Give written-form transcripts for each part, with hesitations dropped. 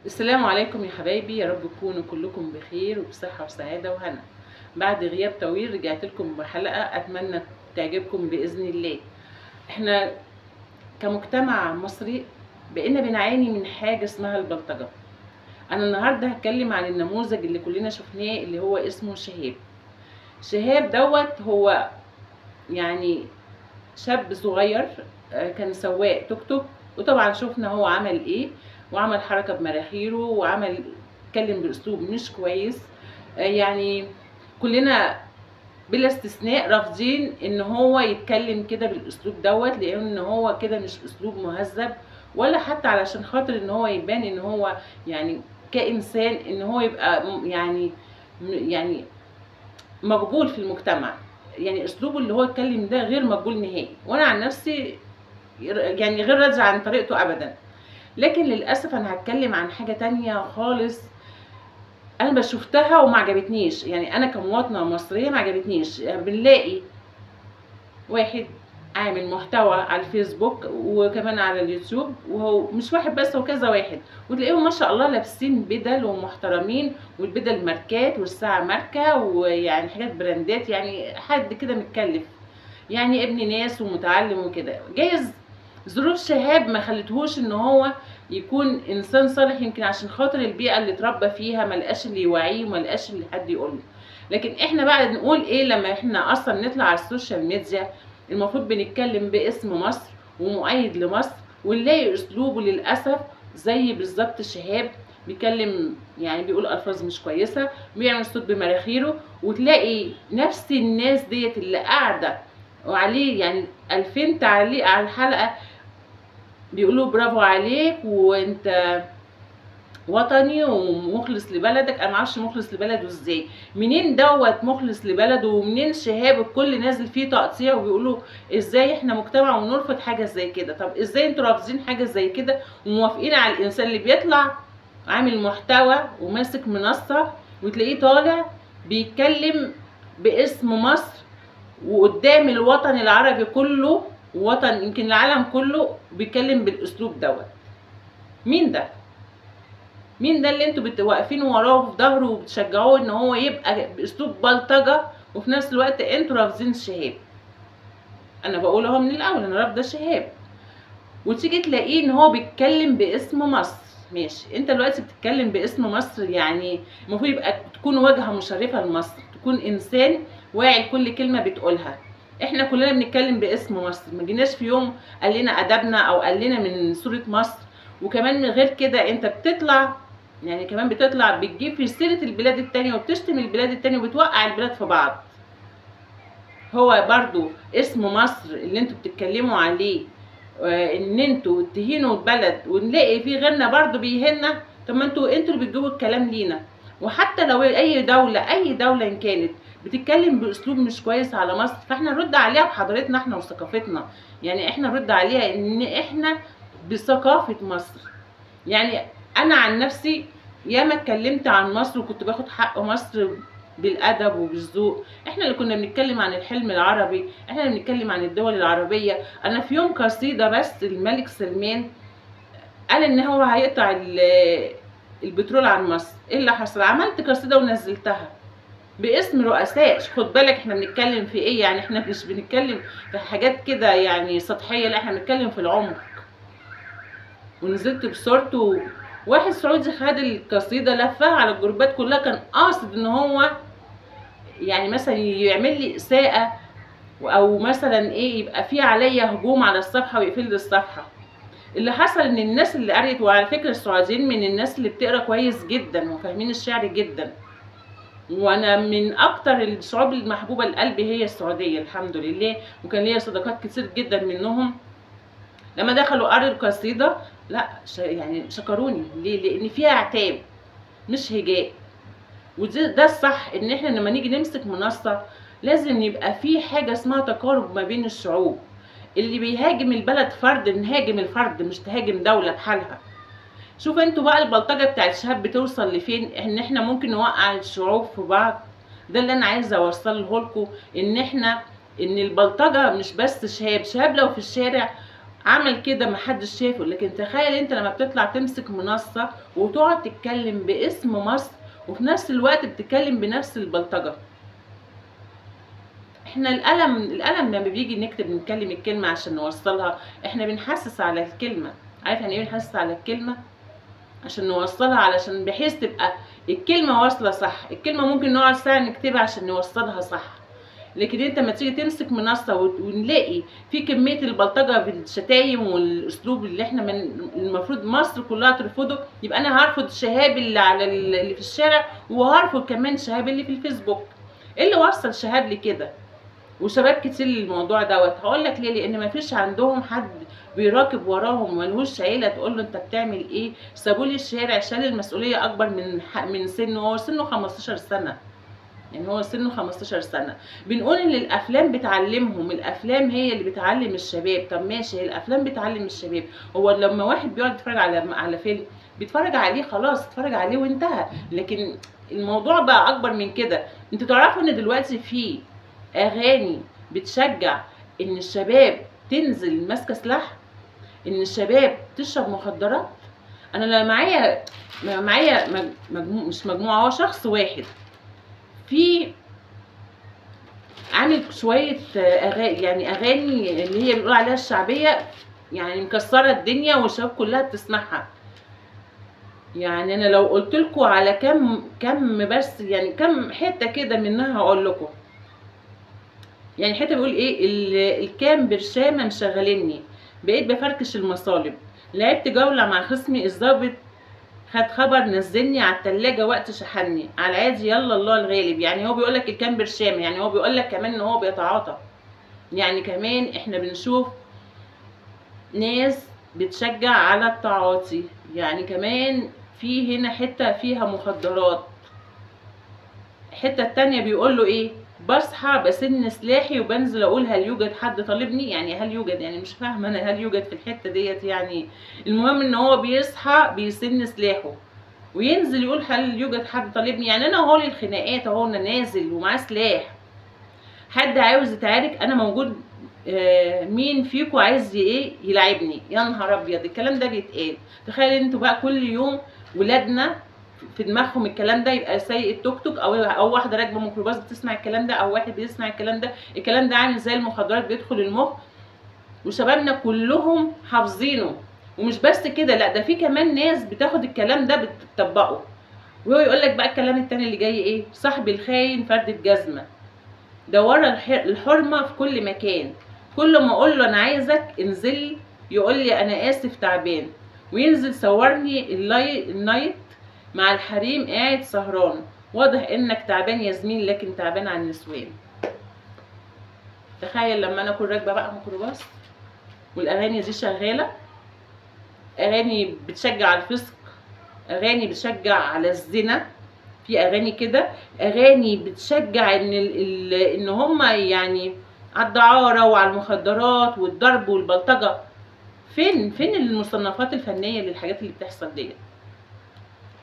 السلام عليكم يا حبايبي، يا رب تكونوا كلكم بخير وبصحة وسعادة وهنا. بعد غياب طويل رجعت لكم بحلقة أتمنى تعجبكم بإذن الله. احنا كمجتمع مصري بقينا بنعاني من حاجة اسمها البلطجة. أنا النهاردة هتكلم عن النموذج اللي كلنا شفناه اللي هو اسمه شهاب. شهاب دوت هو يعني شاب صغير، كان سواق توك توك، وطبعا شفنا هو عمل ايه، وعمل حركة بمراخيره، وعمل اتكلم باسلوب مش كويس. يعني كلنا بلا استثناء رافضين ان هو يتكلم كده بالاسلوب دوت، لان هو كده مش اسلوب مهذب، ولا حتى علشان خاطر ان هو يبان ان هو يعني كإنسان ان هو يبقى يعني مقبول في المجتمع. يعني اسلوبه اللي هو اتكلم ده غير مقبول نهائي، وانا عن نفسي يعني غير راضي عن طريقته ابدا. لكن للاسف انا هتكلم عن حاجه تانية خالص. انا شفتها وما عجبتنيش، يعني انا كمواطنه مصريه ما عجبتنيش. يعني بنلاقي واحد عامل محتوى على الفيسبوك وكمان على اليوتيوب، وهو مش واحد بس، هو كذا واحد، وتلاقيهم ما شاء الله لابسين بدل ومحترمين، والبدل ماركات والساعه ماركه، ويعني حاجات براندات، يعني حد كده متكلف، يعني ابن ناس ومتعلم وكده. جايز ظروف شهاب ما خلتهوش ان هو يكون انسان صالح، يمكن عشان خاطر البيئه اللي اتربى فيها ما لقاش اللي يوعيه وما لقاش اللي حد يقوله. لكن احنا بقى نقول ايه لما احنا اصلا نطلع على السوشيال ميديا؟ المفروض بنتكلم باسم مصر ومؤيد لمصر، ونلاقي اسلوبه للاسف زي بالظبط شهاب، بيتكلم يعني بيقول الفاظ مش كويسه، بيعمل صوت بمراخيره، وتلاقي نفس الناس ديت اللي قاعده وعليه يعني 2000 تعليق على الحلقه بيقولوا برافو عليك وانت وطني ومخلص لبلدك. انا معرفش مخلص لبلده ازاي، منين دوت مخلص لبلده، ومنين شهاب الكل نازل فيه تقطيع وبيقولوا ازاي احنا مجتمع ونرفض حاجه زي كده؟ طب ازاي انتوا رافضين حاجه زي كده وموافقين على الانسان اللي بيطلع عامل محتوى وماسك منصه وتلاقيه طالع بيتكلم باسم مصر وقدام الوطن العربي كله ووطن يمكن العالم كله بيتكلم بالاسلوب دوت؟ مين ده؟ مين ده اللي انتوا واقفين وراه في ظهره وبتشجعوه ان هو يبقى باسلوب بلطجه، وفي نفس الوقت انتوا رافضين شهاب؟ انا بقول اهو من الاول انا رافضه شهاب. وتيجي تلاقيه ان هو بيتكلم باسم مصر. ماشي، انت دلوقتي بتتكلم باسم مصر، يعني المفروض يبقى تكون واجهه مشرفه لمصر، تكون انسان واعي لكل كلمه بتقولها. احنا كلنا بنتكلم باسم مصر، ما جيناش في يوم قال لنا ادبنا او قال لنا من صوره مصر. وكمان من غير كده انت بتطلع، يعني كمان بتطلع بتجيب في سيره البلاد التانية وبتشتم البلاد التانية وبتوقع البلاد في بعض. هو برضو اسم مصر اللي انتوا بتتكلموا عليه، ان انتوا تهينوا البلد ونلاقي في غيرنا برضو بيهنا. طب ما انتوا اللي بتجيبوا الكلام لينا. وحتى لو اي دوله ان كانت بتتكلم باسلوب مش كويس على مصر، فاحنا نرد عليها بحضارتنا احنا وثقافتنا. يعني احنا نرد عليها ان احنا بثقافه مصر. يعني انا عن نفسي ياما اتكلمت عن مصر وكنت باخد حق مصر بالادب وبالذوق. احنا اللي كنا بنتكلم عن الحلم العربي، احنا اللي بنتكلم عن الدول العربيه. انا في يوم قصيده بس الملك سلمان قال ان هو هيقطع البترول عن مصر، ايه اللي حصل؟ عملت قصيده ونزلتها باسم رؤساء. خد بالك احنا بنتكلم في ايه، يعني احنا مش بنتكلم في حاجات كده يعني سطحيه، لا احنا بنتكلم في العمق. ونزلت بصورته، واحد سعودي خد القصيده لفها على الجروبات كلها، كان قاصد ان هو يعني مثلا يعمل لي اساءه، او مثلا ايه يبقى في عليا هجوم على الصفحه ويقفل لي الصفحه. اللي حصل ان الناس اللي قريت، وعلى فكره السعوديين من الناس اللي بتقرا كويس جدا وفاهمين الشعر جدا، وانا من اكتر الشعوب المحبوبه لقلبي هي السعوديه الحمد لله، وكان ليا صداقات كتير جدا منهم. لما دخلوا قروا القصيده لا يعني شكروني، ليه؟ لان فيها عتاب مش هجاء. ده الصح، ان احنا لما نيجي نمسك منصه لازم يبقى في حاجه اسمها تقارب ما بين الشعوب. اللي بيهاجم البلد فرد، نهاجم الفرد مش تهاجم دوله بحالها. شوف انتوا بقى البلطجه بتاعت الشهاب بتوصل لفين، ان احنا ممكن نوقع الشعوب في بعض. ده اللي انا عايزه اوصله لكم، ان البلطجه مش بس شهاب لو في الشارع عمل كده محدش شافه. لكن تخيل انت لما بتطلع تمسك منصة وتقعد تتكلم باسم مصر وفي نفس الوقت بتتكلم بنفس البلطجة. احنا القلم لما بيجي نتكلم الكلمة عشان نوصلها، احنا بنحسس على الكلمة. عارف يعني ايه بنحسس على الكلمة؟ عشان نوصلها، علشان بحيث تبقى الكلمة واصلة صح. الكلمة ممكن نقعد ساعة نكتبها عشان نوصلها صح، لكن انت لما تيجي تمسك منصة ونلاقي في كمية البلطجة بالشتايم والاسلوب اللي احنا المفروض مصر كلها ترفضه، يبقى انا هرفض شهاب اللي على اللي في الشارع، وهرفض كمان شهاب اللي في الفيسبوك. ايه اللي وصل شهاب لكده وشباب كتير للموضوع دوت؟ هقول لك ليه. لان مفيش عندهم حد بيراقب وراهم، ملهوش عيله تقول له انت بتعمل ايه. سابوا لي الشارع، شال المسؤوليه اكبر من سنه. هو سنه 15 سنه، يعني هو سنه 15 سنه. بنقول ان الافلام بتعلمهم، الافلام هي اللي بتعلم الشباب. طب ماشي، هي الافلام بتعلم الشباب. هو لما واحد بيقعد يتفرج على فيلم بيتفرج عليه خلاص، اتفرج عليه وانتهى. لكن الموضوع بقى اكبر من كده. انتوا تعرفوا ان دلوقتي في اغاني بتشجع ان الشباب تنزل ماسكه سلاح، ان الشباب تشرب مخدرات. انا لما معايا مش مجموعه، هو شخص واحد في عامل شويه اغاني، يعني اغاني اللي هي بيقول عليها الشعبيه، يعني مكسره الدنيا والشباب كلها بتسمعها. يعني انا لو قلت لكم على كم بس، يعني كم حته كده منها هقول لكم. يعني حته بيقول ايه، الكام برشامه مشغلني، بقيت بفركش المصالب، لعبت جوله مع خصمي، الظابط خد خبر نزلني على التلاجة وقت شحني، على العادي يلا الله الغالب. يعني هو بيقول لك الكام برشامه، يعني هو بيقول لك كمان ان هو بيتعاطى. يعني كمان احنا بنشوف ناس بتشجع على التعاطي. يعني كمان في هنا حته فيها مخدرات. الحته التانيه بيقول له ايه، بصحى بسن سلاحي وبنزل اقول هل يوجد حد طالبني. يعني هل يوجد، يعني مش فاهمه انا هل يوجد في الحته ديت يعني. المهم ان هو بيصحى بيسن سلاحه وينزل يقول هل يوجد حد طالبني. يعني انا اهو للخناقات اهو، انا نازل ومعاه سلاح، حد عاوز يتعارك انا موجود. مين فيكم عايز ايه يلعبني؟ يا نهار ابيض الكلام ده بيتقال. تخيل انتوا بقى كل يوم ولادنا في دماغهم الكلام ده، يبقى سايق التوك توك او واحده راكبه ميكروباص بتسمع الكلام ده، او واحد بيسمع الكلام ده. الكلام ده عامل زي المخدرات بيدخل المخ، وشبابنا كلهم حافظينه. ومش بس كده، لا ده في كمان ناس بتاخد الكلام ده بتطبقه. وهو يقول لك بقى الكلام التاني اللي جاي ايه، صاحبي الخاين فردة جزمه، ده ورا الحرمه في كل مكان، كل ما اقول له انا عايزك انزل يقول لي انا اسف تعبان، وينزل صورني النايت مع الحريم قاعد سهران، واضح انك تعبان يا زميل لكن تعبان عن النسوان. تخيل لما انا اكون راكبه بقى ميكروباص والاغاني دي شغاله، اغاني بتشجع على الفسق، اغاني بتشجع على الزنا، في اغاني كده، اغاني بتشجع ان هم يعني على الدعاره وعلى المخدرات والضرب والبلطجه. فين المصنفات الفنيه للحاجات اللي بتحصل ديت؟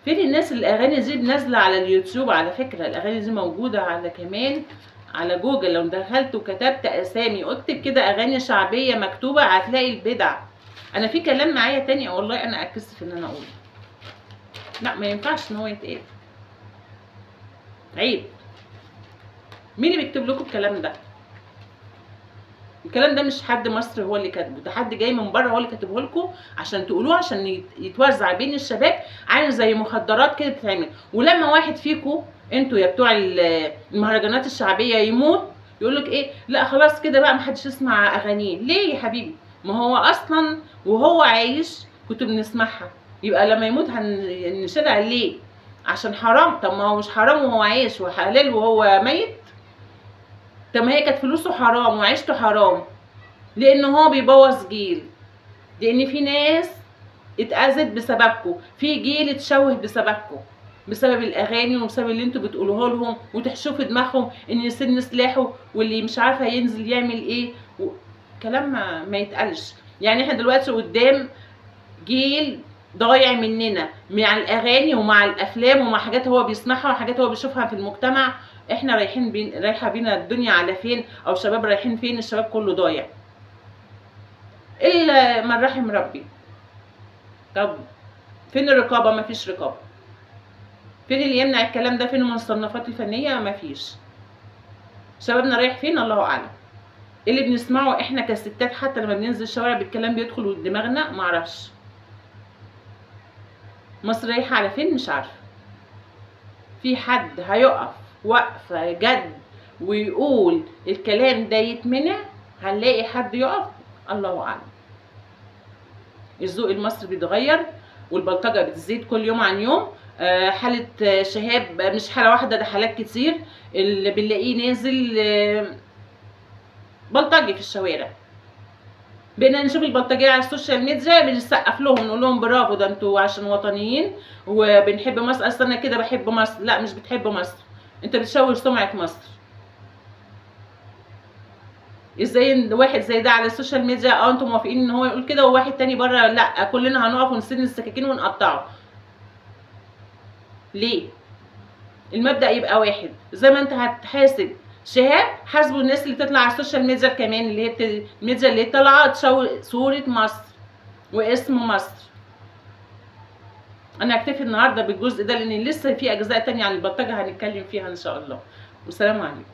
فين الناس اللي الاغاني دي نازله على اليوتيوب؟ على فكره الاغاني دي موجوده على كمان على جوجل. لو دخلت وكتبت اسامي واكتب كده اغاني شعبيه مكتوبه هتلاقي البدع. انا في كلام معايا تاني والله انا اتكسف ان انا اقوله، لا ما ينفعش ان هو يتقال، عيب. مين اللي بيكتب لكم الكلام ده؟ الكلام ده مش حد مصري هو اللي كاتبه، ده حد جاي من بره هو اللي كاتبه لكم عشان تقولوه، عشان يتوزع بين الشباب، عامل زي مخدرات كده بتتعمل. ولما واحد فيكم انتوا يا بتوع المهرجانات الشعبيه يموت، يقول لك ايه، لا خلاص كده بقى محدش يسمع اغانيه. ليه يا حبيبي؟ ما هو اصلا وهو عايش كنتوا بنسمعها، يبقى لما يموت هنشيلها ليه؟ عشان حرام؟ طب ما هو مش حرام وهو عايش، وحلال وهو ميت. طب ما هي كانت فلوسه حرام وعيشته حرام، لان هو بيبوظ جيل، لان في ناس اتأذت بسببكم، في جيل اتشوه بسببكم، بسبب الاغاني وبسبب اللي انتوا بتقولوه لهم وتحشوا في دماغهم ان يسن سلاحه واللي مش عارفه ينزل يعمل ايه كلام ما يتقالش. يعني احنا دلوقتي قدام جيل ضايع مننا مع الاغاني ومع الافلام ومع حاجات هو بيسمعها وحاجات هو بيشوفها في المجتمع. احنا رايحه بينا الدنيا على فين؟ او شباب رايحين فين؟ الشباب كله ضايع. الا من رحم ربي. طب فين الرقابه؟ مفيش رقابه. فين اللي يمنع الكلام ده؟ فين المصنفات الفنيه؟ مفيش. شبابنا رايح فين؟ الله اعلم. إيه اللي بنسمعه احنا كستات حتى لما بننزل الشوارع بالكلام بيدخل دماغنا؟ معرفش. مصر رايحه على فين؟ مش عارفه. في حد هيقف وقفه جد ويقول الكلام ده يتمنع؟ هنلاقي حد يقف؟ الله اعلم. الذوق المصري بيتغير والبلطجه بتزيد كل يوم عن يوم. حاله شهاب مش حاله واحده، ده حالات كتير اللي بنلاقيه نازل بلطجي في الشوارع. بقينا نشوف البلطجيه على السوشيال ميديا بنسقف لهم نقول لهم برافو، ده انتوا عشان وطنيين وبنحب مصر. اصل انا كده بحب مصر. لا، مش بتحب مصر، انت بتشوه سمعه مصر. ازاي واحد زي ده على السوشيال ميديا انتم موافقين ان هو يقول كده، وواحد تاني بره لا، كلنا هنقف ونسن السكاكين ونقطعه؟ ليه؟ المبدأ يبقى واحد. زي ما انت هتحاسب شهاب، حاسبوا الناس اللي تطلع على السوشيال ميديا كمان، اللي هي الميديا اللي طالعه تشوه صوره مصر واسم مصر. انا هكتفي النهارده بالجزء ده لان لسه في اجزاء تانية عن البلطجه هنتكلم فيها ان شاء الله. والسلام عليكم.